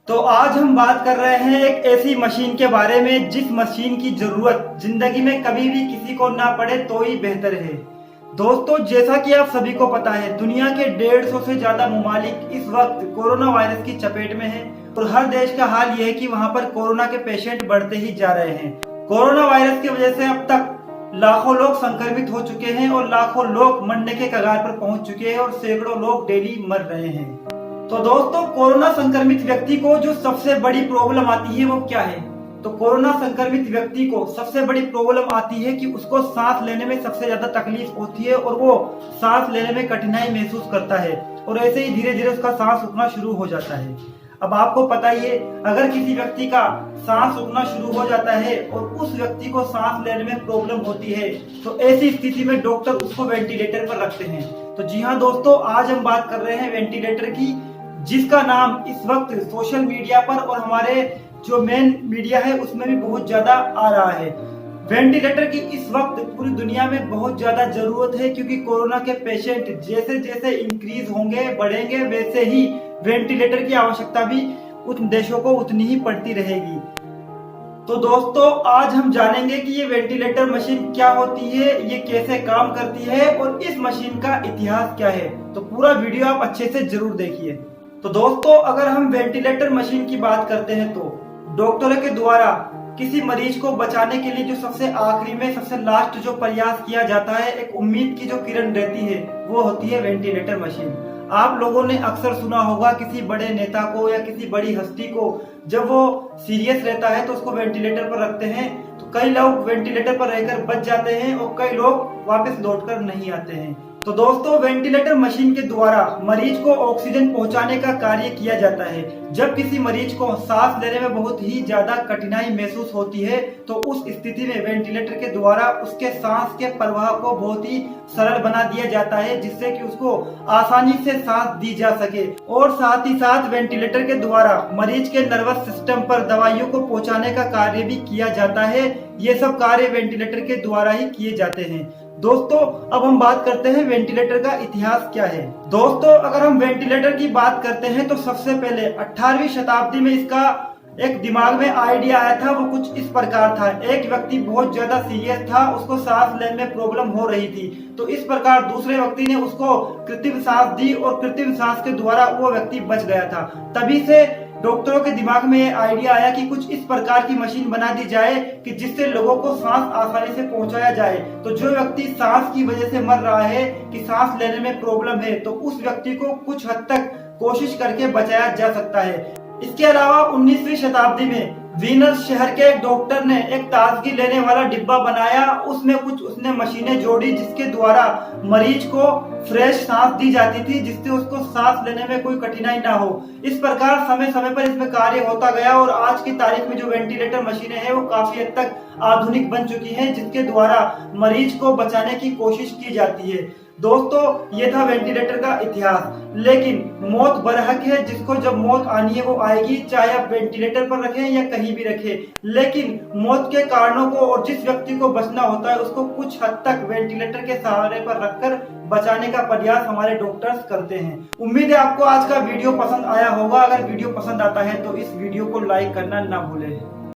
तो आज हम बात कर रहे हैं एक ऐसी मशीन के बारे में जिस मशीन की जरूरत जिंदगी में कभी भी किसी को ना पड़े तो ही बेहतर है। दोस्तों, जैसा कि आप सभी को पता है, दुनिया के 150 से ज्यादा ममालिक इस वक्त कोरोना वायरस की चपेट में हैं और हर देश का हाल यह है कि वहां पर कोरोना के पेशेंट बढ़ते ही जा रहे हैं। कोरोना वायरस की वजह से अब तक लाखों लोग संक्रमित हो चुके हैं और लाखों लोग मरने के कगार पर पहुंच चुके हैं और सैकड़ों लोग डेली मर रहे हैं। तो दोस्तों, कोरोना संक्रमित व्यक्ति को जो सबसे बड़ी प्रॉब्लम आती है वो क्या है? तो कोरोना संक्रमित व्यक्ति को सबसे बड़ी प्रॉब्लम आती है कि उसको सांस लेने में सबसे ज्यादा तकलीफ होती है और वो सांस लेने में कठिनाई महसूस करता है और ऐसे ही धीरे धीरे उसका सांस रुकना शुरू हो जाता है। अब आपको पता ही है, अगर किसी व्यक्ति का सांस रुकना शुरू हो जाता है और उस व्यक्ति को सांस लेने में प्रॉब्लम होती है तो ऐसी स्थिति में डॉक्टर उसको वेंटिलेटर पर रखते हैं। तो जी हाँ दोस्तों, आज हम बात कर रहे हैं वेंटिलेटर की, जिसका नाम इस वक्त सोशल मीडिया पर और हमारे जो मेन मीडिया है उसमें भी बहुत ज्यादा आ रहा है। वेंटिलेटर की इस वक्त पूरी दुनिया में बहुत ज्यादा जरूरत है, क्योंकि कोरोना के पेशेंट जैसे जैसे इंक्रीज होंगे बढ़ेंगे वैसे ही वेंटिलेटर की आवश्यकता भी उन देशों को उतनी ही पड़ती रहेगी। तो दोस्तों, आज हम जानेंगे कि ये वेंटिलेटर मशीन क्या होती है, ये कैसे काम करती है और इस मशीन का इतिहास क्या है। तो पूरा वीडियो आप अच्छे से जरूर देखिए। तो दोस्तों, अगर हम वेंटिलेटर मशीन की बात करते हैं तो डॉक्टरों के द्वारा किसी मरीज को बचाने के लिए जो सबसे आखिरी में सबसे लास्ट जो प्रयास किया जाता है, एक उम्मीद की जो किरण रहती है, वो होती है वेंटिलेटर मशीन। आप लोगों ने अक्सर सुना होगा किसी बड़े नेता को या किसी बड़ी हस्ती को जब वो सीरियस रहता है तो उसको वेंटिलेटर पर रखते हैं, तो कई लोग वेंटिलेटर पर रहकर बच जाते हैं और कई लोग वापस लौटकर नहीं आते हैं। तो दोस्तों, वेंटिलेटर मशीन के द्वारा मरीज को ऑक्सीजन पहुंचाने का कार्य किया जाता है। जब किसी मरीज को सांस लेने में बहुत ही ज्यादा कठिनाई महसूस होती है तो उस स्थिति में वेंटिलेटर के द्वारा उसके सांस के प्रवाह को बहुत ही सरल बना दिया जाता है, जिससे कि उसको आसानी से सांस दी जा सके। और साथ ही साथ वेंटिलेटर के द्वारा मरीज के नर्वस सिस्टम पर दवाइयों को पहुंचाने का कार्य भी किया जाता है। ये सब कार्य वेंटिलेटर के द्वारा ही किए जाते हैं। दोस्तों, अब हम बात करते हैं वेंटिलेटर का इतिहास क्या है। दोस्तों, अगर हम वेंटिलेटर की बात करते हैं तो सबसे पहले 18वीं शताब्दी में इसका एक दिमाग में आइडिया आया था। वो कुछ इस प्रकार था, एक व्यक्ति बहुत ज्यादा सीरियस था, उसको सांस लेने में प्रॉब्लम हो रही थी, तो इस प्रकार दूसरे व्यक्ति ने उसको कृत्रिम सांस दी और कृत्रिम सांस के द्वारा वो व्यक्ति बच गया था। तभी से डॉक्टरों के दिमाग में आइडिया आया कि कुछ इस प्रकार की मशीन बना दी जाए कि जिससे लोगों को सांस आसानी से पहुंचाया जाए। तो जो व्यक्ति सांस की वजह से मर रहा है, कि सांस लेने में प्रॉब्लम है, तो उस व्यक्ति को कुछ हद तक कोशिश करके बचाया जा सकता है। इसके अलावा 19वीं शताब्दी में वीनस शहर के एक डॉक्टर ने एक ताजगी लेने वाला डिब्बा बनाया। उसमें कुछ उसने मशीनें जोड़ी जिसके द्वारा मरीज को फ्रेश सांस दी जाती थी, जिससे उसको सांस लेने में कोई कठिनाई ना हो। इस प्रकार समय समय पर इसमें कार्य होता गया और आज की तारीख में जो वेंटिलेटर मशीनें हैं वो काफी हद तक आधुनिक बन चुकी हैं, जिसके द्वारा मरीज को बचाने की कोशिश की जाती है। दोस्तों, ये था वेंटिलेटर का इतिहास। लेकिन मौत बरहक है, जिसको जब मौत आनी है वो आएगी, चाहे आप वेंटिलेटर पर रखें या कहीं भी रखें। लेकिन मौत के कारणों को और जिस व्यक्ति को बचना होता है उसको कुछ हद तक वेंटिलेटर के सहारे पर रखकर बचाने का प्रयास हमारे डॉक्टर्स करते हैं। उम्मीद है आपको आज का वीडियो पसंद आया होगा। अगर वीडियो पसंद आता है तो इस वीडियो को लाइक करना ना भूलें।